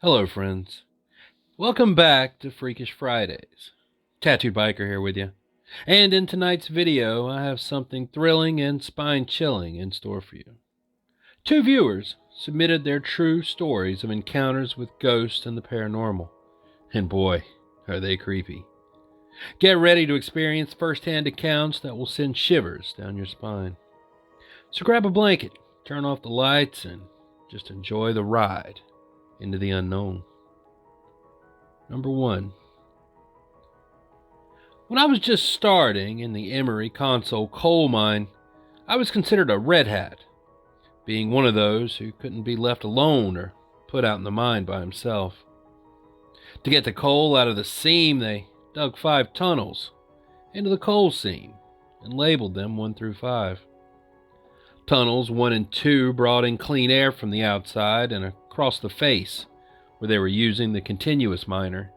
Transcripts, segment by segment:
Hello, friends. Welcome back to Freakish Fridays. Tattooed Biker here with you. And in tonight's video, I have something thrilling and spine-chilling in store for you. Two viewers submitted their true stories of encounters with ghosts and the paranormal. And boy, are they creepy. Get ready to experience first-hand accounts that will send shivers down your spine. So grab a blanket, turn off the lights, and just enjoy the ride into the unknown. Number 1. When I was just starting in the Emery Console coal mine, I was considered a red hat, being one of those who couldn't be left alone or put out in the mine by himself. To get the coal out of the seam, they dug 5 tunnels into the coal seam and labeled them 1 through 5. Tunnels 1 and 2 brought in clean air from the outside and across the face, where they were using the continuous miner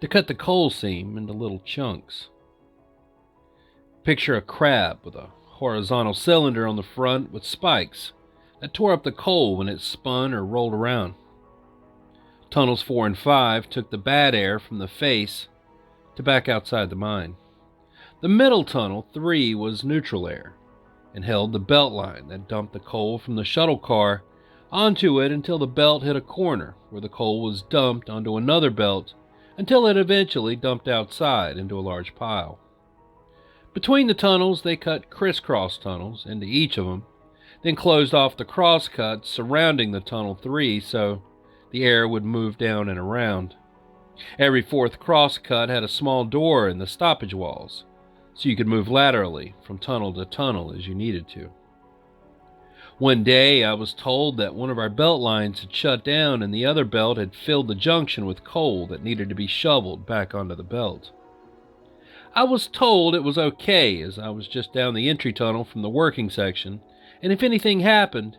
to cut the coal seam into little chunks. Picture a crab with a horizontal cylinder on the front with spikes that tore up the coal when it spun or rolled around. Tunnels 4 and 5 took the bad air from the face to back outside the mine. The middle tunnel, 3, was neutral air and held the belt line that dumped the coal from the shuttle car onto it until the belt hit a corner where the coal was dumped onto another belt until it eventually dumped outside into a large pile. Between the tunnels, they cut crisscross tunnels into each of them, then closed off the crosscuts surrounding the tunnel 3 so the air would move down and around. Every 4th crosscut had a small door in the stoppage walls, so you could move laterally from tunnel to tunnel as you needed to. One day, I was told that one of our belt lines had shut down and the other belt had filled the junction with coal that needed to be shoveled back onto the belt. I was told it was okay as I was just down the entry tunnel from the working section, and if anything happened,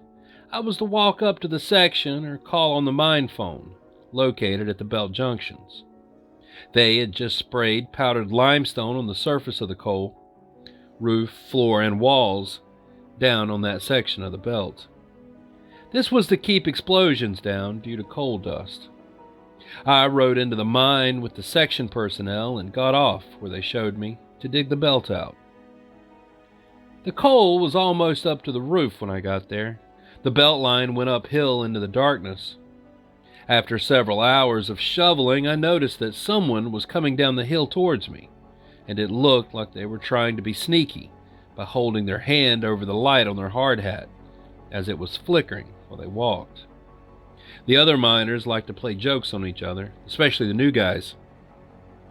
I was to walk up to the section or call on the mine phone, located at the belt junctions. They had just sprayed powdered limestone on the surface of the coal, roof, floor, and walls down on that section of the belt. This was to keep explosions down due to coal dust. I rode into the mine with the section personnel and got off where they showed me to dig the belt out. The coal was almost up to the roof when I got there. The belt line went uphill into the darkness. After several hours of shoveling, I noticed that someone was coming down the hill towards me, and it looked like they were trying to be sneaky by holding their hand over the light on their hard hat as it was flickering while they walked. The other miners liked to play jokes on each other, especially the new guys.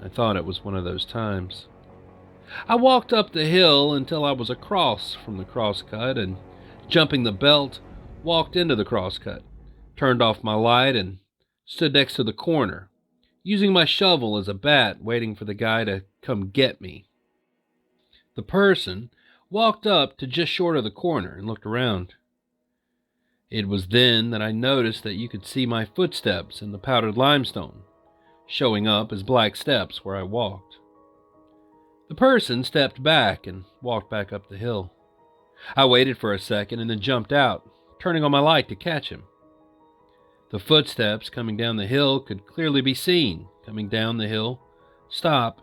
I thought it was one of those times. I walked up the hill until I was across from the crosscut and, jumping the belt, walked into the crosscut, turned off my light, and stood next to the corner, using my shovel as a bat, waiting for the guy to come get me. The person walked up to just short of the corner and looked around. It was then that I noticed that you could see my footsteps in the powdered limestone, showing up as black steps where I walked. The person stepped back and walked back up the hill. I waited for a second and then jumped out, turning on my light to catch him. The footsteps coming down the hill could clearly be seen, coming down the hill, stop,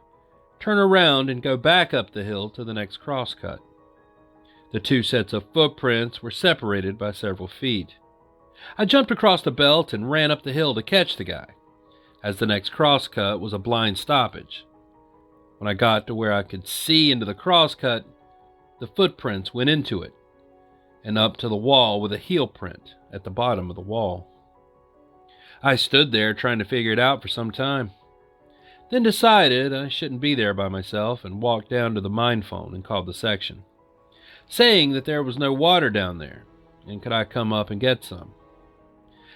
turn around, and go back up the hill to the next crosscut. The 2 sets of footprints were separated by several feet. I jumped across the belt and ran up the hill to catch the guy, as the next crosscut was a blind stoppage. When I got to where I could see into the crosscut, the footprints went into it, and up to the wall with a heel print at the bottom of the wall. I stood there trying to figure it out for some time, then decided I shouldn't be there by myself and walked down to the mine phone and called the section, saying that there was no water down there, and could I come up and get some.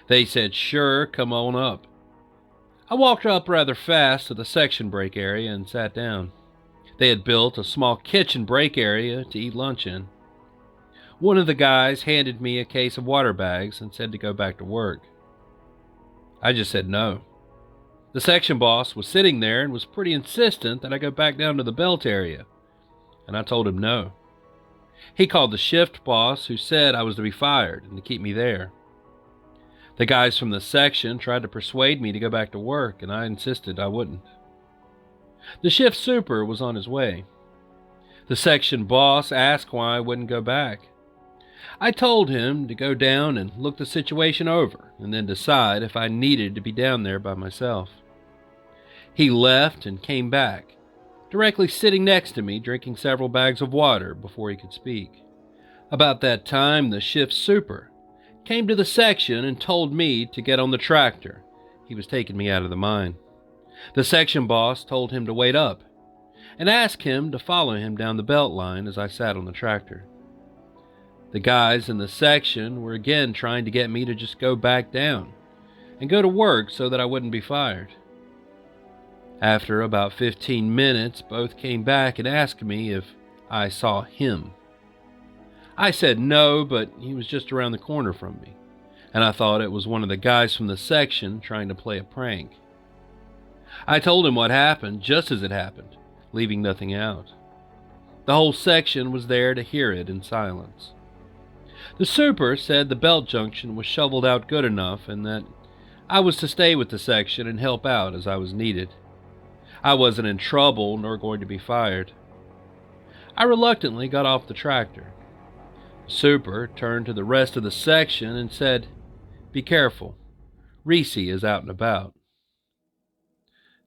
They said, "Sure, come on up." I walked up rather fast to the section break area and sat down. They had built a small kitchen break area to eat lunch in. One of the guys handed me a case of water bags and said to go back to work. I just said no. The section boss was sitting there and was pretty insistent that I go back down to the belt area, and I told him no. He called the shift boss, who said I was to be fired and to keep me there. The guys from the section tried to persuade me to go back to work, and I insisted I wouldn't. The shift super was on his way. The section boss asked why I wouldn't go back. I told him to go down and look the situation over, and then decide if I needed to be down there by myself. He left and came back, directly sitting next to me drinking several bags of water before he could speak. About that time, the shift super came to the section and told me to get on the tractor. He was taking me out of the mine. The section boss told him to wait up and asked him to follow him down the belt line as I sat on the tractor. The guys in the section were again trying to get me to just go back down and go to work so that I wouldn't be fired. After about 15 minutes, both came back and asked me if I saw him. I said no, but he was just around the corner from me, and I thought it was one of the guys from the section trying to play a prank. I told him what happened just as it happened, leaving nothing out. The whole section was there to hear it in silence. The super said the belt junction was shoveled out good enough and that I was to stay with the section and help out as I was needed. I wasn't in trouble nor going to be fired. I reluctantly got off the tractor. The super turned to the rest of the section and said, "Be careful, Reese is out and about."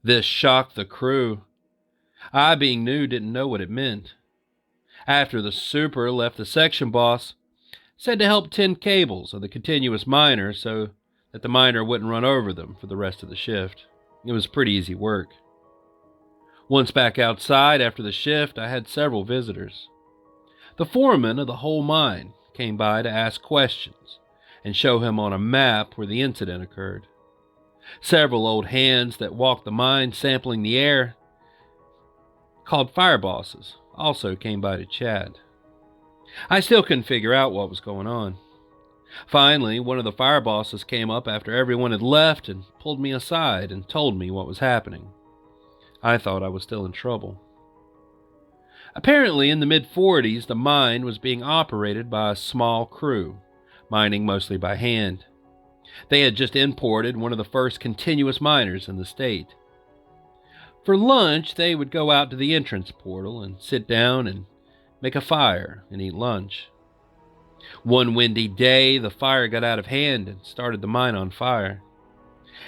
This shocked the crew. I, being new, didn't know what it meant. After the super left, the section boss said to help tend cables of the continuous miner so that the miner wouldn't run over them for the rest of the shift. It was pretty easy work. Once back outside after the shift, I had several visitors. The foreman of the whole mine came by to ask questions and show him on a map where the incident occurred. Several old hands that walked the mine sampling the air, called fire bosses, also came by to chat. I still couldn't figure out what was going on. Finally, one of the fire bosses came up after everyone had left and pulled me aside and told me what was happening. I thought I was still in trouble. Apparently, in the mid-40s, the mine was being operated by a small crew, mining mostly by hand. They had just imported one of the first continuous miners in the state. For lunch, they would go out to the entrance portal and sit down and make a fire and eat lunch. One windy day, the fire got out of hand and started the mine on fire.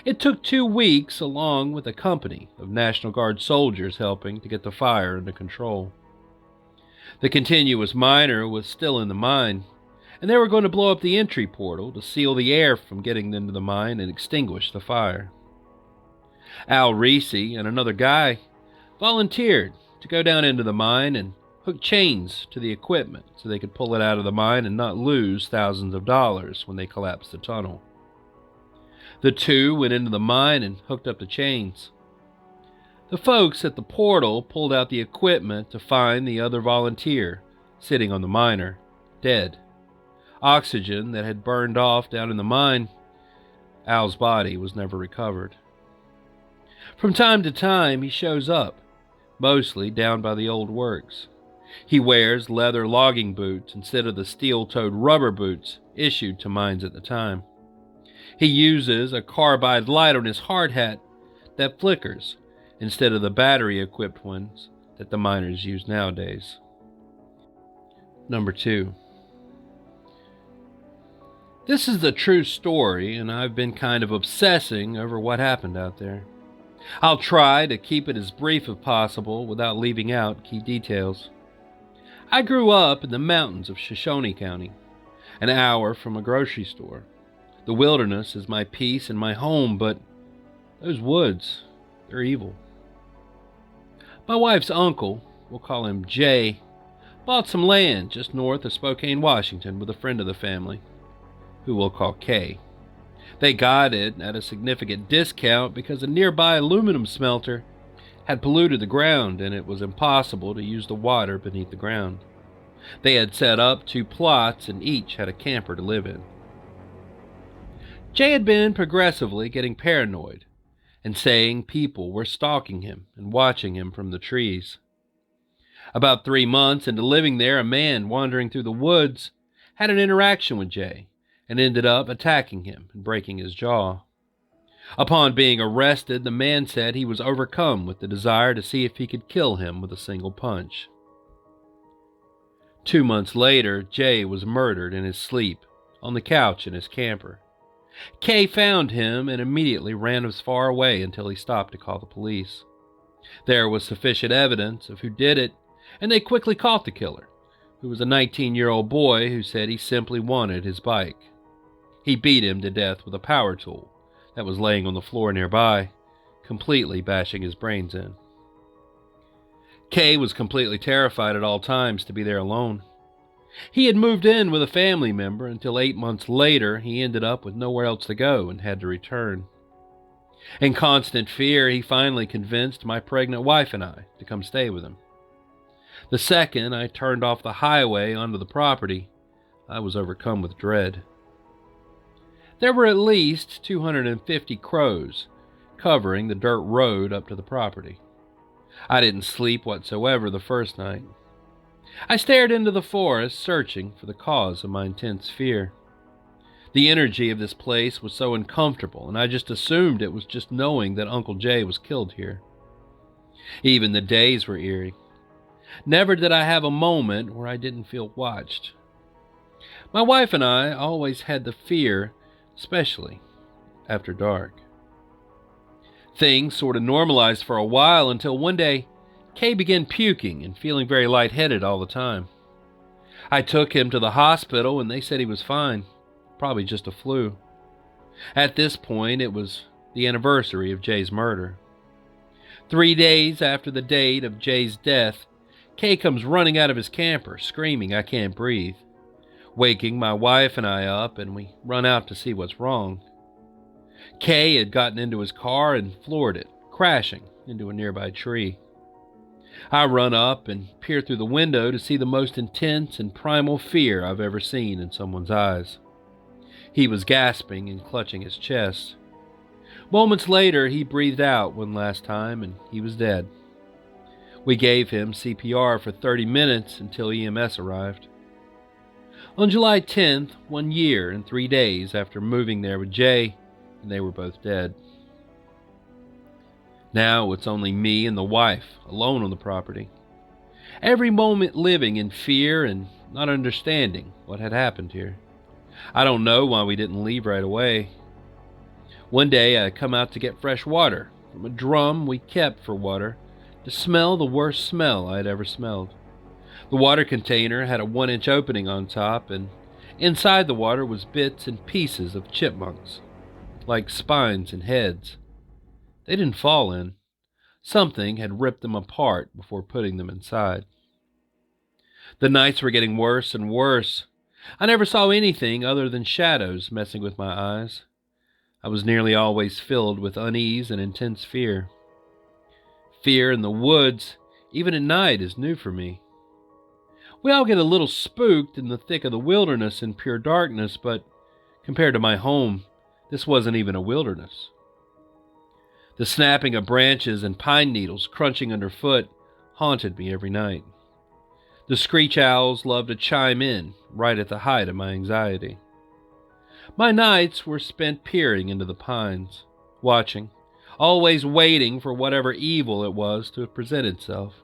It took 2 weeks, along with a company of National Guard soldiers helping to get the fire under control. The continuous miner was still in the mine, and they were going to blow up the entry portal to seal the air from getting into the mine and extinguish the fire. Al Reese and another guy volunteered to go down into the mine and hook chains to the equipment so they could pull it out of the mine and not lose thousands of dollars when they collapsed the tunnel. The two went into the mine and hooked up the chains. The folks at the portal pulled out the equipment to find the other volunteer sitting on the miner, dead. Oxygen that had burned off down in the mine. Al's body was never recovered. From time to time, he shows up, mostly down by the old works. He wears leather logging boots instead of the steel-toed rubber boots issued to mines at the time. He uses a carbide light on his hard hat that flickers instead of the battery-equipped ones that the miners use nowadays. Number 2. This is the true story, and I've been kind of obsessing over what happened out there. I'll try to keep it as brief as possible without leaving out key details. I grew up in the mountains of Shoshone County, an hour from a grocery store. The wilderness is my peace and my home, but those woods, they're evil. My wife's uncle, we'll call him Jay, bought some land just north of Spokane, Washington with a friend of the family, who we'll call Kay. They got it at a significant discount because a nearby aluminum smelter had polluted the ground and it was impossible to use the water beneath the ground. They had set up 2 plots and each had a camper to live in. Jay had been progressively getting paranoid and saying people were stalking him and watching him from the trees. About 3 months into living there, a man wandering through the woods had an interaction with Jay and ended up attacking him and breaking his jaw. Upon being arrested, the man said he was overcome with the desire to see if he could kill him with a single punch. 2 months later, Jay was murdered in his sleep on the couch in his camper. Kay found him and immediately ran as far away until he stopped to call the police. There was sufficient evidence of who did it, and they quickly caught the killer, who was a 19-year-old boy who said he simply wanted his bike. He beat him to death with a power tool that was laying on the floor nearby, completely bashing his brains in. Kay was completely terrified at all times to be there alone. He had moved in with a family member until 8 months later he ended up with nowhere else to go and had to return. In constant fear, he finally convinced my pregnant wife and I to come stay with him. The second I turned off the highway onto the property, I was overcome with dread. There were at least 250 crows covering the dirt road up to the property. I didn't sleep whatsoever the first night. I stared into the forest, searching for the cause of my intense fear. The energy of this place was so uncomfortable, and I just assumed it was just knowing that Uncle Jay was killed here. Even the days were eerie. Never did I have a moment where I didn't feel watched. My wife and I always had the fear, especially after dark. Things sort of normalized for a while until one day, Kay began puking and feeling very lightheaded all the time. I took him to the hospital and they said he was fine, probably just a flu. At this point, it was the anniversary of Jay's murder. 3 days after the date of Jay's death, Kay comes running out of his camper, screaming, "I can't breathe," waking my wife and I up, and we run out to see what's wrong. Kay had gotten into his car and floored it, crashing into a nearby tree. I run up and peer through the window to see the most intense and primal fear I've ever seen in someone's eyes. He was gasping and clutching his chest. Moments later, he breathed out one last time and he was dead. We gave him CPR for 30 minutes until EMS arrived. On July 10th, 1 year and 3 days after moving there with Jay, they were both dead. Now it's only me and the wife, alone on the property. Every moment living in fear and not understanding what had happened here. I don't know why we didn't leave right away. One day I come out to get fresh water from a drum we kept for water to smell the worst smell I had ever smelled. The water container had a 1-inch opening on top, and inside the water was bits and pieces of chipmunks, like spines and heads. They didn't fall in. Something had ripped them apart before putting them inside. The nights were getting worse and worse. I never saw anything other than shadows messing with my eyes. I was nearly always filled with unease and intense fear. Fear in the woods, even at night, is new for me. We all get a little spooked in the thick of the wilderness in pure darkness, but compared to my home, this wasn't even a wilderness. The snapping of branches and pine needles crunching underfoot haunted me every night. The screech owls loved to chime in right at the height of my anxiety. My nights were spent peering into the pines, watching, always waiting for whatever evil it was to present itself.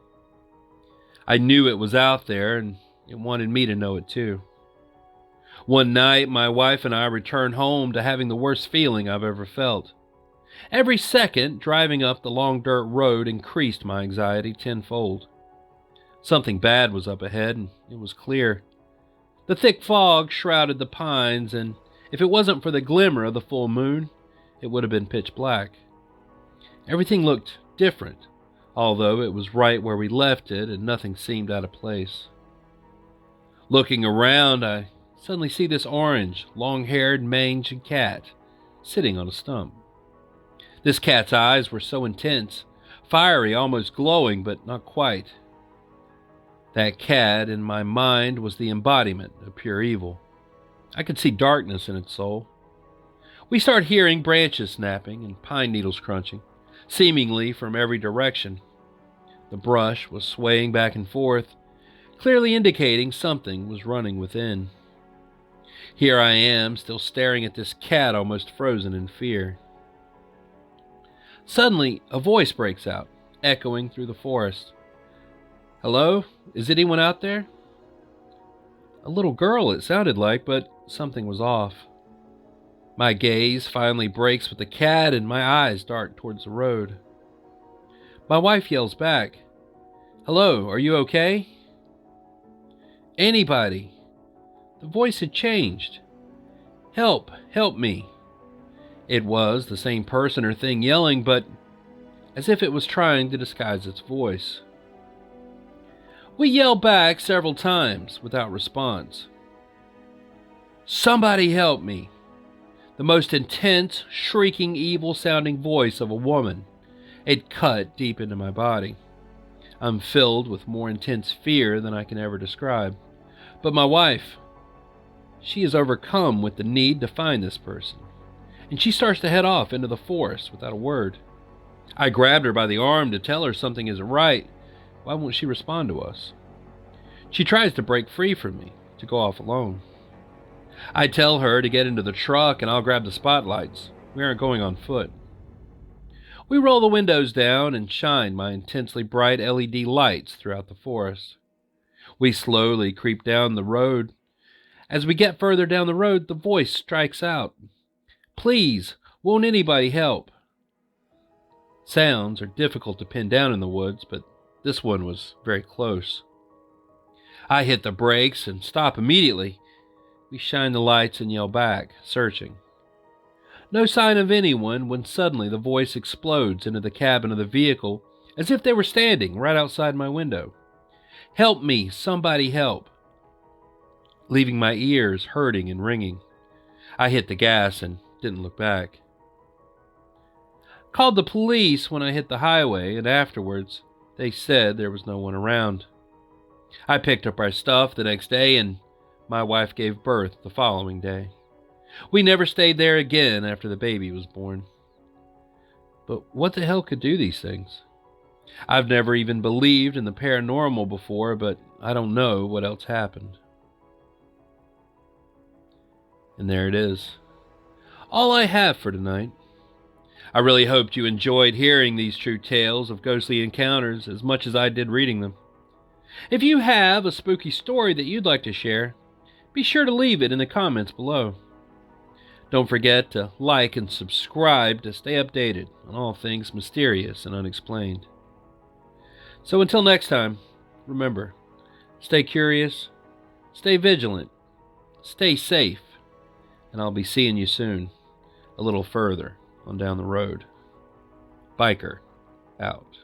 I knew it was out there, and it wanted me to know it too. One night, my wife and I returned home to having the worst feeling I've ever felt. Every second driving up the long dirt road increased my anxiety tenfold. Something bad was up ahead, and it was clear. The thick fog shrouded the pines, and if it wasn't for the glimmer of the full moon, it would have been pitch black. Everything looked different, although it was right where we left it and nothing seemed out of place. Looking around, I suddenly see this orange, long-haired, mangy cat sitting on a stump. This cat's eyes were so intense, fiery, almost glowing, but not quite. That cat, in my mind, was the embodiment of pure evil. I could see darkness in its soul. We started hearing branches snapping and pine needles crunching, seemingly from every direction. The brush was swaying back and forth, clearly indicating something was running within. Here I am, still staring at this cat, almost frozen in fear. Suddenly, a voice breaks out, echoing through the forest. "Hello? Is anyone out there?" A little girl, it sounded like, but something was off. My gaze finally breaks with the cat, and my eyes dart towards the road. My wife yells back, "Hello, are you okay?" "Anybody?" The voice had changed. "Help, help me." It was the same person or thing yelling, but as if it was trying to disguise its voice. We yelled back several times without response. "Somebody help me." The most intense, shrieking, evil-sounding voice of a woman. It cut deep into my body. I'm filled with more intense fear than I can ever describe. But my wife, she is overcome with the need to find this person, and she starts to head off into the forest without a word. I grabbed her by the arm to tell her something isn't right. Why won't she respond to us? She tries to break free from me, to go off alone. I tell her to get into the truck and I'll grab the spotlights. We aren't going on foot. We roll the windows down and shine my intensely bright LED lights throughout the forest. We slowly creep down the road. As we get further down the road, the voice strikes out. "Please, won't anybody help?" Sounds are difficult to pin down in the woods, but this one was very close. I hit the brakes and stop immediately. We shine the lights and yell back, searching. No sign of anyone when suddenly the voice explodes into the cabin of the vehicle as if they were standing right outside my window. "Help me, somebody help," leaving my ears hurting and ringing. I hit the gas and didn't look back. Called the police when I hit the highway, and afterwards they said there was no one around. I picked up our stuff the next day, and my wife gave birth the following day. We never stayed there again after the baby was born. But what the hell could do these things? I've never even believed in the paranormal before, but I don't know what else happened. And there it is. All I have for tonight. I really hoped you enjoyed hearing these true tales of ghostly encounters as much as I did reading them. If you have a spooky story that you'd like to share, be sure to leave it in the comments below. Don't forget to like and subscribe to stay updated on all things mysterious and unexplained. So until next time, remember, stay curious, stay vigilant, stay safe, and I'll be seeing you soon, a little further on down the road. Biker, out.